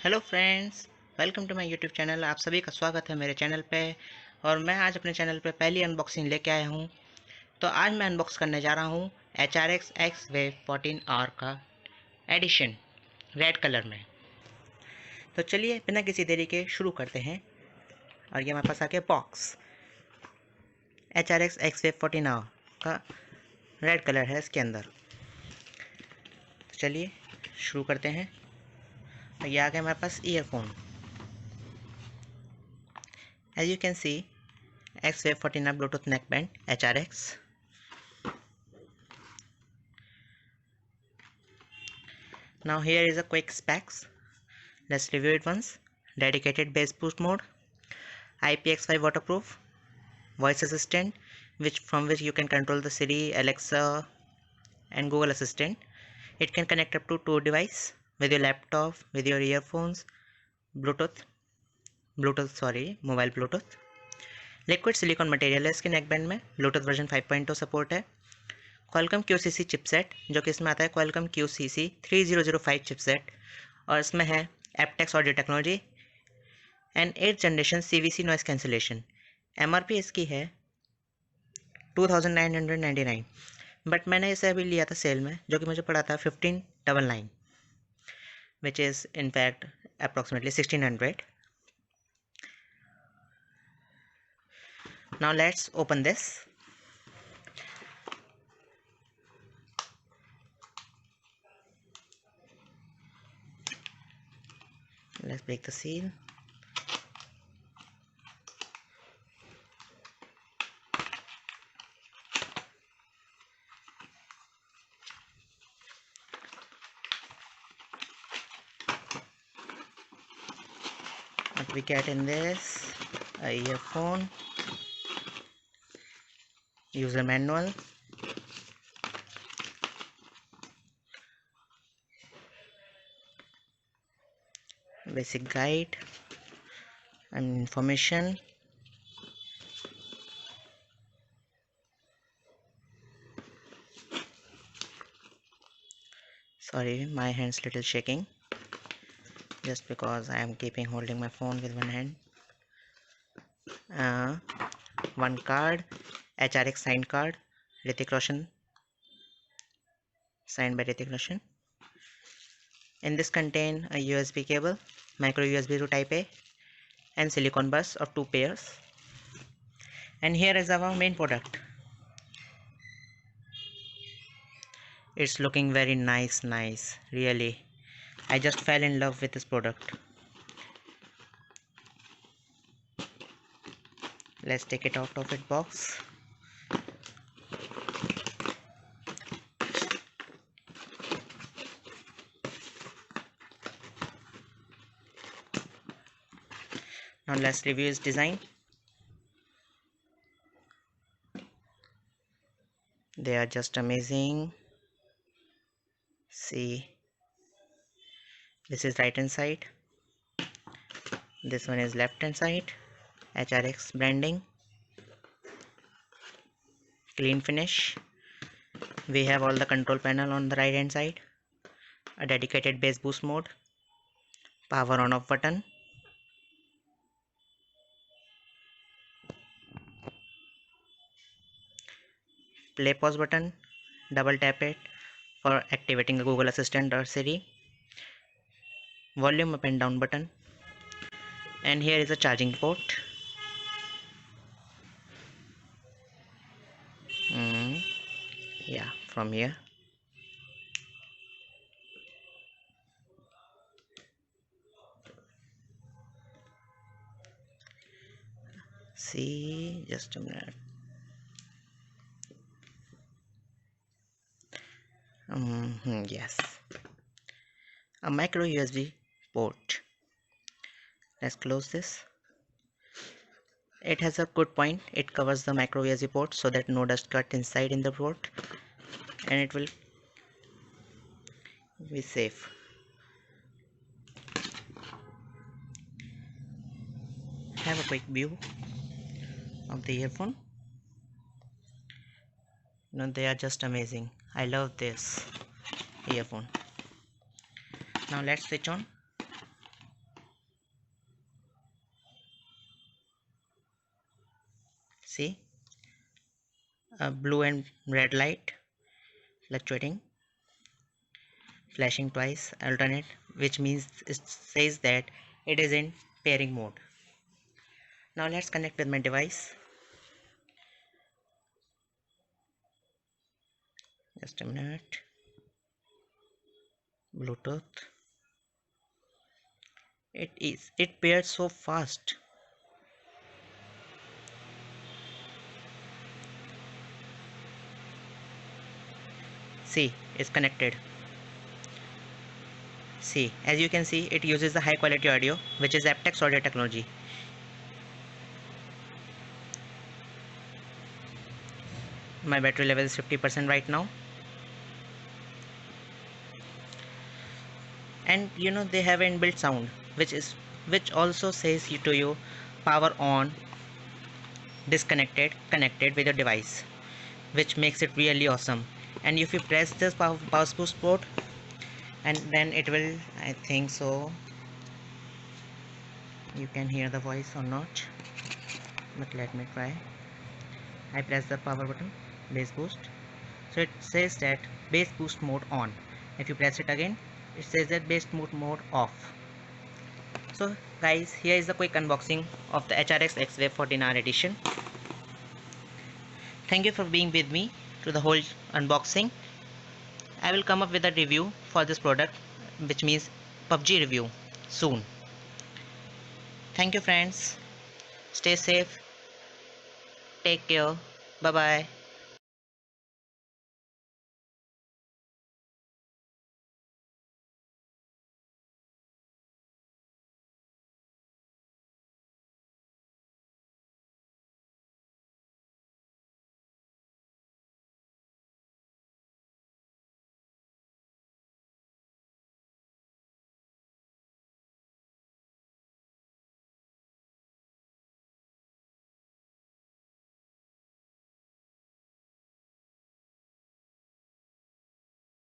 Hello friends, welcome to my YouTube channel. आप सभी का स्वागत है मेरे चैनल पे। और मैं आज अपने चैनल पे पहली अनबॉक्सिंग लेके आया हूँ। तो आज मैं अनबॉक्स करने जा रहा हूँ HRX X Wave 14R का एडिशन रेड कलर में। तो चलिए बिना किसी देरी के शुरू करते हैं। और ये हमारे पास आ गया box. HRX X Wave 14R का रेड कलर है इसके अंदर। तो चलिए शुरू करते हैं। और ये आ गया हमारे पास earphone. As you can see, X Wave 14R Bluetooth neckband HRX. Now here is a quick specs. Let's review it once. Dedicated bass boost mode, IPX5 waterproof, voice assistant, from which you can control the Siri, Alexa, and Google Assistant. It can connect up to 2 devices with your laptop, with your earphones, mobile Bluetooth. Liquid silicone material है इसके neckband में। Bluetooth version 5.2 support है। Qualcomm QCC chipset, जो कि इसमें आता है Qualcomm QCC 3005 chipset, और इसमें है aptX audio technology and 8th generation CVC noise cancellation. MRP इसकी है 2999, बट मैंने इसे अभी लिया था सेल में, जो कि मुझे पड़ा था 1599, which is in fact approximately 1600। Now let's open this. Let's break the seal. What we get in this? A earphone, user manual, basic guide and information. Sorry, my hand's little shaking just because I am holding my phone with one hand. One card, HRX signed card, Hrithik Roshan, signed by Hrithik Roshan. In this contain a USB cable, micro USB to Type A, and silicone bus of 2 pairs. And here is our main product. It's looking very nice, really. I just fell in love with this product. Let's take it out of its box. Now let's review its design. They are just amazing. See, this is right hand side, this one is left hand side. HRX branding, clean finish. We have all the control panel on the right hand side, a dedicated bass boost mode, power on off button, play pause button, double tap it for activating the Google Assistant or Siri, volume up and down button, and here is a charging port. Yeah, from here. See, just a minute. Yes, a micro USB port. Let's close this. It has a good point. It covers the micro USB port so that no dust got inside in the port, and it will be safe. Have a quick view of the earphone. They are just amazing. I love this earphone. Now let's switch on. See, a blue and red light fluctuating, flashing twice, alternate, which means it says that it is in pairing mode. Now let's connect with my device. Just a minute. Bluetooth. It pairs so fast. See, it's connected. See, as you can see, it uses the high quality audio, which is aptX audio technology. My battery level is 50% right now. And you know, they have an inbuilt sound, which also says to you power on, disconnected, connected with your device, which makes it really awesome. And if you press this power boost port, and then it will, I think so, you can hear the voice or not, but let me try. I press the power button, bass boost, so it says that bass boost mode on. If you press it again, it says that bass mode off. So guys, here is the quick unboxing of the HRX X-Wave 14R edition. Thank you for being with me to the whole unboxing. I will come up with a review for this product, which means PUBG review, soon. Thank you friends. Stay safe. Take care. Bye bye.